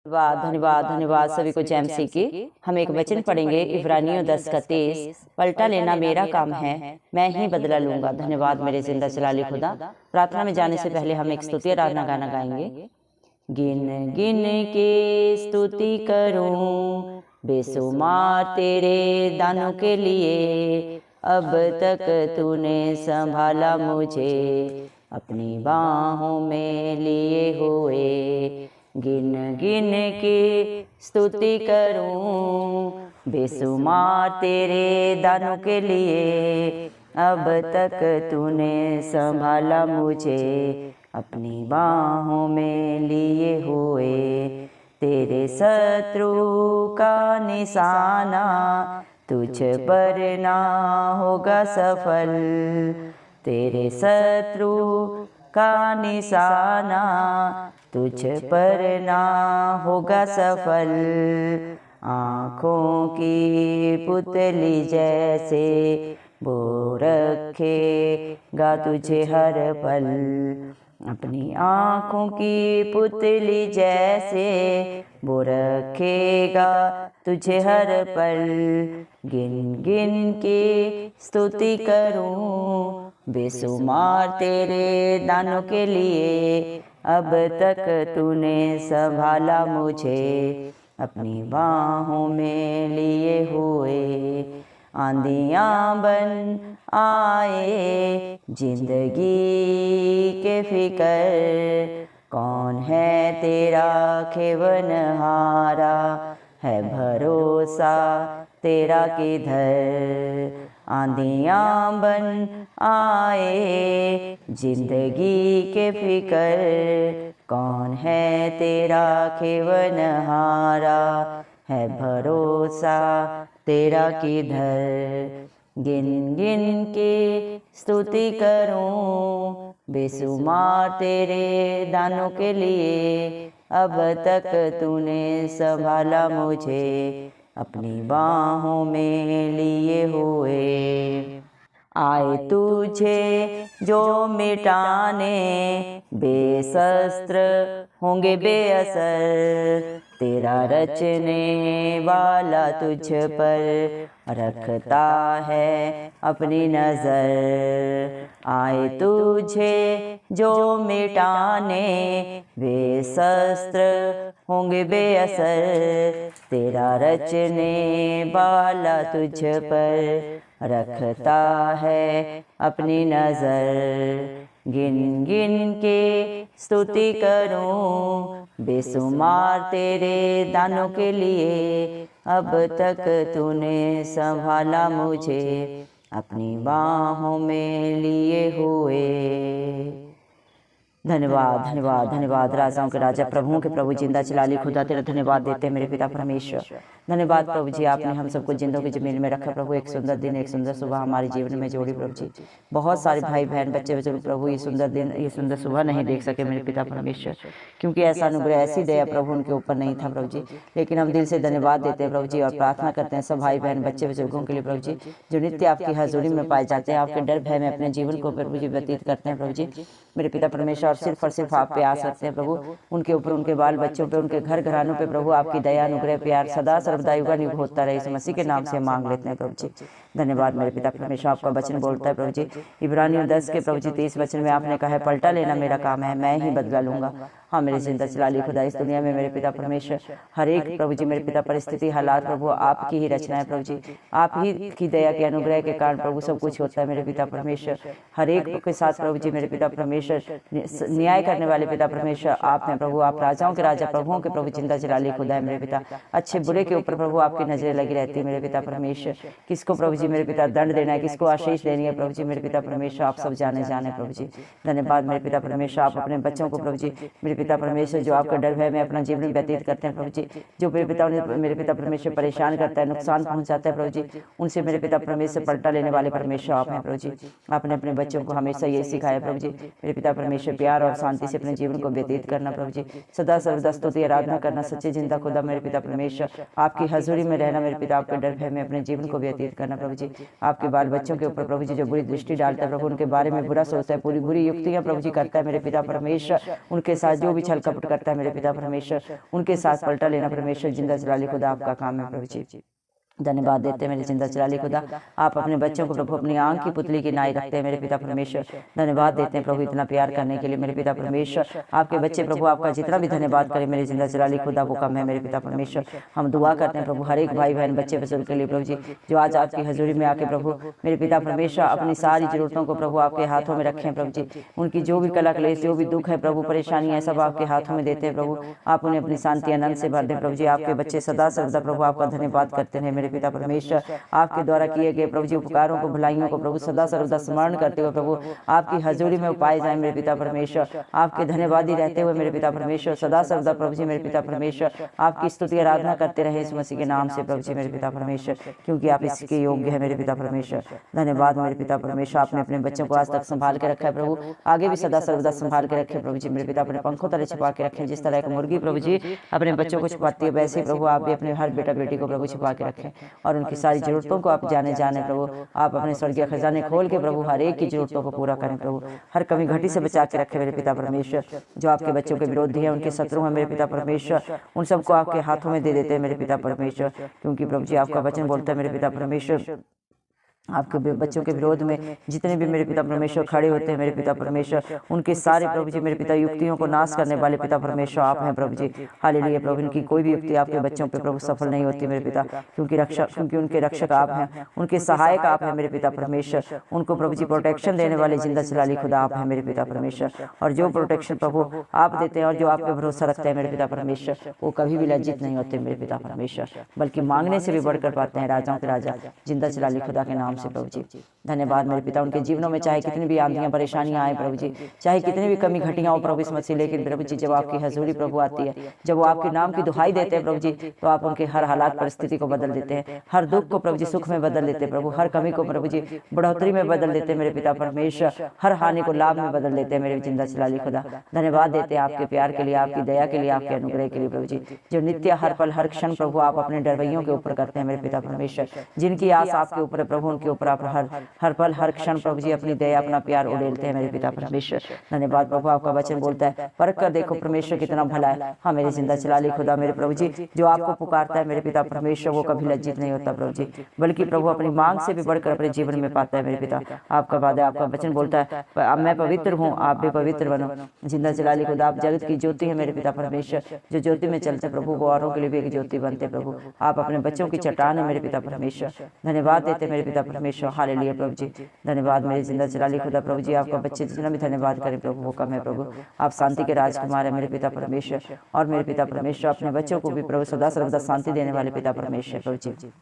धन्यवाद धन्यवाद धन्यवाद सभी को जय मसीह की। हम एक वचन पढ़ेंगे इब्रानियों 10 का 23। पलटा लेना मेरा काम है, मैं ही बदला लूंगा। धन्यवाद मेरे जिंदा जलाली खुदा। प्रार्थना में जाने से पहले हम एक स्तुति आराधना गाना गाएंगे। गिन गिन के स्तुति करूं बेसुमार तेरे दानों के लिए, अब तक तूने संभाला मुझे अपनी बाहों में लिए हुए। गिन गिन के स्तुति करूं बेसुमार तेरे दानों के लिए, अब तक तूने संभाला मुझे अपनी बाहों में लिए हुए। तेरे शत्रु का निशाना तुझ पर ना होगा सफल, तेरे शत्रु का निशाना तुझ पर ना होगा सफल। आँखों की पुतली जैसे वो रखेगा तुझे हर पल, अपनी आँखों की पुतली जैसे वो रखेगा तुझे हर पल। गिन गिन के स्तुति करूं बेसुमार तेरे दानों के लिए, अब तक तूने संभाला मुझे अपनी बाहों में लिए हुए। आंधियाँ बन आए जिंदगी के फिकर, कौन है तेरा खेवनहारा, है भरोसा तेरा किधर। आंधियाँ बन आए जिंदगी के फिकर, कौन है तेरा खेवनहारा, है भरोसा तेरा किधर। गिन गिन के स्तुति करूं बेसुमार तेरे दानों के लिए, अब तक तूने संभाला मुझे अपनी बाहों में लिए हुए। आए तुझे जो मिटाने बेशस्त्र होंगे बेअसर, तेरा रचने वाला तुझ पर रखता है अपनी नजर। आए तुझे जो मिटाने बेशस्त्र होंगे बेअसर, तेरा रचने वाला तुझ पर रखता है अपनी नजर। गिन गिन के स्तुति करूं बेसुमार तेरे दानों के लिए, अब तक तूने संभाला मुझे अपनी बाहों में लिए हुए। धन्यवाद धन्यवाद धन्यवाद राजाओं के राजा प्रभुओं के प्रभु जिंदा जलाली खुदा, तेरा धन्यवाद देते हैं मेरे पिता परमेश्वर। धन्यवाद प्रभु जी, आपने हम सबको जिंदों की जमीन में रखा प्रभु। एक सुंदर दिन, एक सुंदर सुबह हमारे जीवन में जोड़ी प्रभु जी। बहुत सारे भाई बहन बच्चे बुजुर्ग प्रभु ये सुंदर दिन, ये सुंदर सुबह नहीं देख सके मेरे पिता परमेश्वर, क्योंकि ऐसा अनुग्रह, ऐसी दया प्रभु उनके ऊपर नहीं था प्रभु जी। लेकिन हम दिल से धन्यवाद देते हैं प्रभु जी और प्रार्थना करते हैं सब भाई बहन बच्चे बुजुर्गों के लिए प्रभु जी, जो नित्य आपकी हजूरी में पाए जाते हैं, आपके डर भय में अपने जीवन को प्रभु जी व्यतीत करते हैं प्रभु जी मेरे पिता परमेश्वर। और सिर्फ आप पे आ सकते हैं प्रभु, उनके ऊपर, उनके बाल बच्चों पे, उनके घर घरानों पे प्रभु आपकी दया अनुग्रह प्यार सदा सर्वदा युगानुग होता रहे, इस मसीह के नाम से मांग लेते हैं प्रभु जी। धन्यवाद मेरे पिता परमेश्वर। आपका वचन बोलता है प्रभु जी इब्रानियों 10 के प्रभु जी 23 वचन में आपने कहा है, पलटा लेना मेरा काम है, मैं ही बदला लूंगा। हाँ मेरे जिंदा जलाली खुदा, इस दुनिया में मेरे पिता परमेश्वर हर एक प्रभु जी मेरे पिता परिस्थिति हालात प्रभु आपकी ही रचना है प्रभु जी, आप ही की दया के अनुग्रह के कारण प्रभु सब कुछ होता है मेरे पिता परमेश्वर। हर एक के साथ प्रभु जी मेरे पिता परमेश्वर न्याय करने वाले पिता परमेश्वर आप हैं प्रभु। आप राजाओं के राजा प्रभुओं के प्रभु जिंदा जलाली खुदा है मेरे पिता। अच्छे बुरे के ऊपर प्रभु आपकी नजरें लगी रहती है मेरे पिता परमेश्वर। किसको प्रभु जी मेरे पिता दंड देना है, किसको आशीष देनी है प्रभु जी मेरे पिता परमेश्वर, आप सब जाने प्रभु जी। धन्यवाद मेरे पिता परमेश्वर। आप अपने बच्चों को प्रभु जी मेरे पिता परमेश्वर जो आपका डर भय में अपना जीवन व्यतीत करते हैं प्रभु जी, जो मेरे पिता परमेश्वर परेशान करता है, नुकसान पहुंचाता है प्रभु जी, उनसे मेरे पिता परमेश्वर पलटा लेने वाले परमेश्वर आप हैं प्रभु जी। आपने अपने बच्चों को हमेशा ये सिखाया प्रभु जी मेरे पिता परमेश्वर, प्यार और शांति से अपने जीवन को व्यतीत करना प्रभु जी, सदा सर्वदा स्तुति आराधना करना, सच्चे जिंदा खुदा मेरे पिता परमेश्वर, आपकी हजूरी में रहना मेरे पिता, आपके डर भय में अपने जीवन को व्यतीत करना प्रभु जी। आपके बाल बच्चों के ऊपर प्रभु जी जो बुरी दृष्टि डालता है प्रभु, उनके बारे में बुरा सोचता है, पूरी बुरी युक्तियां प्रभु जी करता है मेरे पिता परमेश्वर, उनके साथ जो जो भी छल कपट करता है मेरे पिता परमेश्वर, उनके साथ पलटा लेना परमेश्वर। जिंदा जलाली खुदा आपका काम है प्रभु जी। धन्यवाद देते हैं मेरे जिंदा जलाली खुदा, आप अपने बच्चों को प्रभु अपनी आंख की पुतली की नाई रखते हैं मेरे पिता परमेश्वर। धन्यवाद देते हैं प्रभु इतना प्यार करने के लिए मेरे पिता परमेश्वर। आपके बच्चे प्रभु आपका जितना भी धन्यवाद करें मेरे जिंदा जलाली खुदा वो कम है मेरे पिता परमेश्वर। हम दुआ करते हैं प्रभु हर एक भाई बहन बच्चे बुजुर्ग के लिए प्रभु जी, जो आज आपकी हजूरी में आके प्रभु मेरे पिता परमेश्वर अपनी सारी जरूरतों को प्रभु आपके हाथों में रखें प्रभु जी। उनकी जो भी कला क्लेश, जो भी दुख है प्रभु, परेशानी है, सब आपके हाथों में देते हैं प्रभु। आप उन्हें अपनी शांति आनंद से भर दें प्रभु जी। आपके बच्चे सदा सर्वदा प्रभु आपका धन्यवाद करते हैं मेरे पिता परमेश्वर। आपके द्वारा किए गए प्रभु जी उपकारों को, भलाइयों को प्रभु सदा सर्वदा स्मरण करते हुए प्रभु आपकी हजूरी में पाए जाए मेरे पिता परमेश्वर। आपके धन्यवादी रहते हुए मेरे पिता परमेश्वर सदा सर्वदा प्रभु जी मेरे पिता परमेश्वर आपकी स्तुति आराधना करते रहे इस मसीह के नाम से प्रभु जी मेरे पिता परमेश्वर, क्योंकि आप इसके योग्य है मेरे पिता परमेश्वर। धन्यवाद मेरे पिता परमेश्वर, आपने अपने बच्चों को आज तक संभाल के रखा है प्रभु, आगे भी सदा सर्वदा संभाल के रखे प्रभु जी मेरे पिता। अपने पंखों तले छिपा के रखें, जिस तरह एक मुर्गी प्रभु जी अपने बच्चों को छिपाती है, वैसे प्रभु आप भी अपने हर बेटा बेटी को प्रभु छिपा के रखें और उनकी सारी जरूरतों को आप जाने प्रभु। आप अपने स्वर्गीय खजाने खोल के प्रभु हर एक की जरूरतों को पूरा करें प्रभु, हर कमी घटी से बचा के रखे मेरे पिता परमेश्वर। जो आपके बच्चों के विरोधी है, उनके शत्रु हैं मेरे पिता परमेश्वर, उन सबको आपके हाथों में दे देते हैं मेरे पिता परमेश्वर, क्योंकि प्रभु जी आपका वचन बोलता है मेरे पिता परमेश्वर आपके बच्चों के विरोध में जितने भी मेरे पिता परमेश्वर खड़े होते हैं मेरे पिता परमेश्वर, उनके सारे प्रभु जी मेरे पिता युक्तियों को नाश करने वाले पिता परमेश्वर आप हैं प्रभु जी। हालेलुया प्रभु, इनकी कोई भी युक्ति आपके बच्चों पे प्रभु सफल नहीं होती मेरे पिता, क्योंकि उनके रक्षक आप हैं, उनके सहायक आप हैं मेरे पिता परमेश्वर। उनको प्रभु जी प्रोटेक्शन देने वाले जिंदा जलाली खुदा आप हैं मेरे पिता परमेश्वर। और जो प्रोटेक्शन प्रभु आप देते हैं और जो आप पे भरोसा रखते हैं मेरे पिता परमेश्वर, वो कभी भी लज्जित नहीं होते मेरे पिता परमेश्वर, बल्कि मांगने से भी बढ़कर पाते हैं राजाओं के राजा जिंदा जलाली खुदा के नाम से प्रभु जी। धन्यवाद मेरे पिता, उनके जीवनों में चाहे कितनी भी आंधियां परेशानियां आए प्रभु जी, चाहे कितनी भी कमी घटियां हो प्रभु इस मसीह, लेकिन प्रभु जी जब आपकी हजूरी प्रभु आती है, जब वो आपके नाम की दुहाई देते हैं प्रभु जी, तो आप उनके हर हालात परिस्थिति को बदल देते हैं, हर दुख को प्रभु जी सुख में बदल देते हैं प्रभु, हर कमी को प्रभु जी बढ़ोतरी में बदल देते हैं मेरे पिता परमेश्वर, हर हानि को लाभ में बदल देते हैं मेरे जिंदा जलाली खुदा। धन्यवाद देते हैं आपके प्यार के लिए, आपकी दया के लिए, आपके अनुग्रह के लिए प्रभु जी, जो नित्य हर पल हर क्षण प्रभु आप अपने डरवैयों के ऊपर करते हैं मेरे पिता परमेश्वर। जिनकी आस आपके ऊपर प्रभु, उनके ऊपर आप हर पल हर क्षण प्रभु जी अपनी दया अपना प्यार उड़ेलते हैं मेरे पिता परमेश्वर। धन्यवाद प्रभु, आपका वचन बोलता है परख कर देखो परमेश्वर कितना भला है। हाँ मेरे जिंदा जलाली खुदा मेरे प्रभु जी, जो आपको पुकारता है मेरे पिता परमेश्वर, वो कभी लज्जित नहीं होता प्रभु जी, बल्कि प्रभु अपनी मांग से भी बढ़कर अपने जीवन में पाता है मेरे पिता। आपका वादा, आपका वचन बोलता है अब मैं पवित्र हूँ, आप भी पवित्र बनो। जिंदा जलाली खुदा आप जगत की ज्योति है मेरे पिता परमेश्वर, जो ज्योति में चलते प्रभु वो औरों के लिए भी एक ज्योति बनते प्रभु। आप अपने बच्चों की चट्टान है मेरे पिता परमेश्वर। धन्यवाद देते मेरे पिता परमेश्वर। हालेलुया प्रभु जी, धन्यवाद मेरे जिंदा जलाली खुदा प्रभु जी। आपका बच्चे जितना भी धन्यवाद करें प्रभु वो कम है प्रभु। आप शांति के राजकुमार है मेरे पिता परमेश्वर, और मेरे पिता परमेश्वर अपने बच्चों को भी प्रभु सदा सर्वदा शांति देने वाले पिता परमेश्वर प्रभु जी।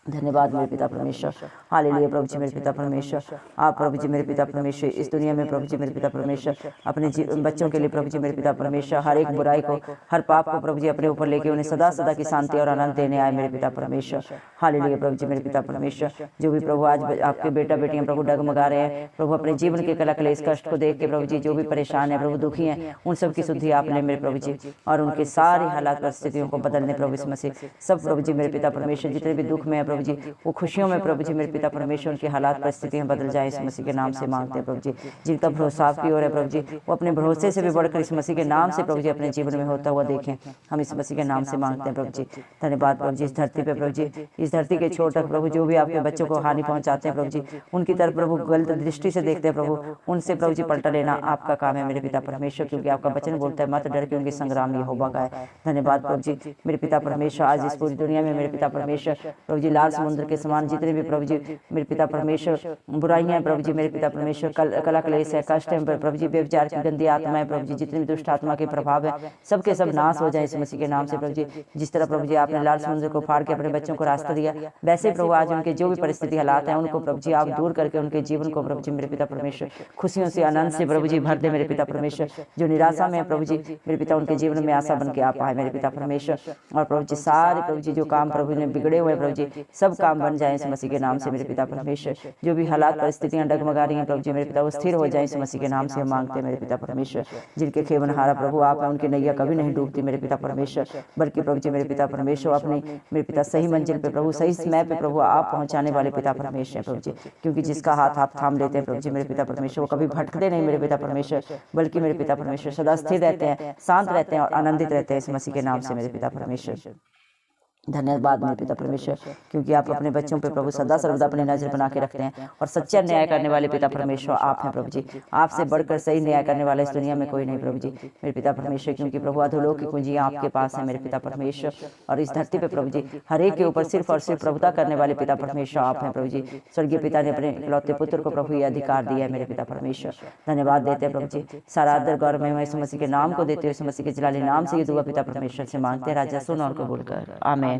धन्यवाद मेरे पिता परमेश्वर। हालेलुया प्रभु जी मेरे पिता परमेश्वर। आप प्रभु जी मेरे पिता परमेश्वर इस दुनिया में प्रभु जी मेरे पिता परमेश्वर अपने बच्चों के लिए प्रभु जी मेरे पिता परमेश्वर हर एक बुराई को, हर पाप को प्रभु जी अपने ऊपर लेके उन्हें सदा सदा की शांति और आनंद देने आए मेरे पिता परमेश्वर। हालेलुया प्रभु जी मेरे पिता परमेश्वर। जो भी प्रभु आज आपके बेटा बेटियां प्रभु डगमगा रहे हैं प्रभु अपने जीवन के कला क्लेश कष्ट को देख के प्रभु जी, जो भी परेशान है प्रभु दुखी हैं, उन सब की शुद्धि आप ले मेरे प्रभु जी, और उनके सारी हालात परिस्थितियों को बदलने प्रभु इस मसीह सब प्रभु जी मेरे पिता परमेश्वर। जितने भी दुख में है प्रभु जी, वो खुशियों में प्रभु जी मेरे पिता परमेश्वर उनकी हालात परिस्थितियां बदल जाए इस मसीह के नाम से मांगते हैं प्रभु जी। जिनका भरोसा आपकी ओर है प्रभु जी, वो अपने भरोसे से भी बढ़कर इस मसीह के नाम से प्रभु जी अपने जीवन में होता हुआ देखें, हम इस मसीह के नाम से मांगते हैं प्रभु जी। धन्यवाद प्रभु जी। इस धरती पे प्रभु जी, इस धरती के छोर तक प्रभु जो भी आपके बच्चों को हानि पहुंचाते हैं प्रभु जी, उनकी तरफ प्रभु गलत दृष्टि से देखते हैं प्रभु, उनसे प्रभु जी पलटा लेना आपका काम है मेरे पिता परमेश्वर, क्योंकि आपका वचन बोलता है मत डर क्योंकि संग्राम यहोवा का है। धन्यवाद प्रभु जी मेरे पिता परमेश्वर। आज इस पूरी दुनिया में मेरे पिता परमेश्वर प्रभु जी लाल समुद्र के समान जितने भी प्रभु जी मेरे पिता परमेश्वर बुराइयां प्रभु जी मेरे पिता परमेश्वर कला क्लेश है, कष्ट है प्रभु जी, व्यभिचार की गंदी आत्मा है प्रभु जी, जितनी भी दुष्ट आत्मा के प्रभाव है सबके सब नाश हो जाए इस मसीह के नाम से प्रभु जी। जिस तरह प्रभु जी आपने लाल समुद्र को फाड़ के अपने बच्चों को रास्ता दिया, वैसे प्रभु आज उनके जो भी परिस्थिति हालात है उनको प्रभु जी आप दूर करके उनके जीवन को प्रभु जी मेरे पिता परमेश्वर खुशियों से आनंद से प्रभु जी भर दे मेरे पिता परमेश्वर। जो निराशा में है प्रभु जी मेरे पिता, उनके जीवन में आशा बन के आप आए मेरे पिता परमेश्वर। और प्रभु जी सारे प्रभु जी जो काम प्रभु ने बिगड़े हुए प्रभु जी, सब काम बन जाए इस मसीह के नाम से मेरे पिता परमेश्वर। जो भी हालात परिस्थितियां डगमगा रही हैं प्रभु जी मेरे पिता वो स्थिर हो जाए इस मसीह के नाम से हम मांगते हैं मेरे पिता परमेश्वर। जिनके खेवनहारा प्रभु आप हैं, उनकी नैया कभी नहीं डूबती मेरे पिता परमेश्वर, बल्कि प्रभु जी मेरे पिता परमेश्वर अपने मेरे पिता सही मंजिल पे प्रभु, सही समय पे प्रभु आप पहुंचाने वाले पिता परमेश्वर प्रभु जी। क्योंकि जिसका हाथ आप थाम लेते हैं प्रभु जी मेरे पिता परमेश्वर, वो कभी भटकते नहीं मेरे पिता परमेश्वर, बल्कि मेरे पिता परमेश्वर सदा स्थिर रहते हैं, शांत रहते हैं और आनंदित रहते हैं इस मसीह के नाम से मेरे पिता परमेश्वर। धन्यवाद मेरे पिता परमेश्वर, क्योंकि आप अपने बच्चों पे प्रभु सदा सर्वदा अपनी नजर बना के रखते हैं और सच्चा न्याय करने वाले पिता परमेश्वर आप हैं प्रभु जी। आपसे बढ़कर सही न्याय करने वाला इस दुनिया में कोई नहीं प्रभु जी मेरे पिता परमेश्वर, क्योंकि प्रभु अधोलोक की कुंजियां आपके पास है मेरे पिता परमेश्वर। और इस धरती पे प्रभु जी हर एक के ऊपर सिर्फ और सिर्फ प्रभुता करने वाले पिता परमेश्वर आप हैं प्रभु जी। स्वर्गीय पिता ने अपने इकलौते पुत्र को प्रभु ये अधिकार दिया है मेरे पिता परमेश्वर। धन्यवाद देते हैं प्रभु जी, सारा आदर गौरव महिमा यीशु मसीह के नाम को देते हुए, यीशु मसीह के जलाली नाम से ये दुआ पिता परमेश्वर से मांगते हैं राजा सुन और कबूल कर, आमीन।